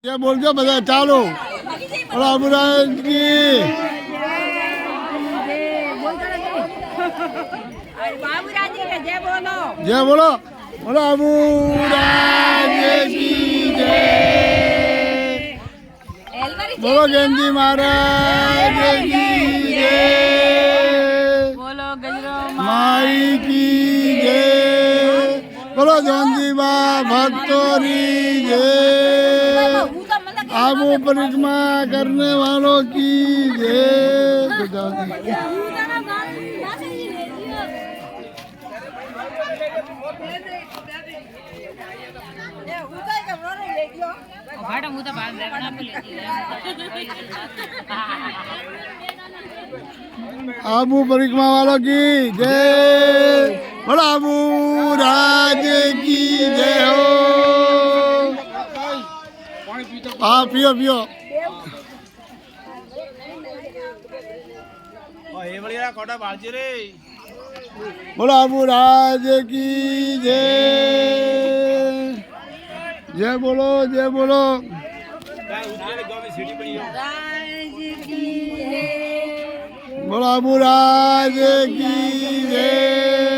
क्या बोलते બધા ચાલો બાબુરાજ કી जय बोलो बोलो बाबूराज की जय बोलो गेंदी महाराज की जय बोलो गजरो माई की जय बोलो जोंजीबा भक्तोरी जय आबू परिक्रमा करने वालों की जय भाड़ा मुझे बाल देखना आबू परिक्रमा वालों की जय बोलो आबू राज की जय हो हाँ पियो पियो बोलो आबू राज की जय जय बोलो जय बोलो बोलो आबू राज की जय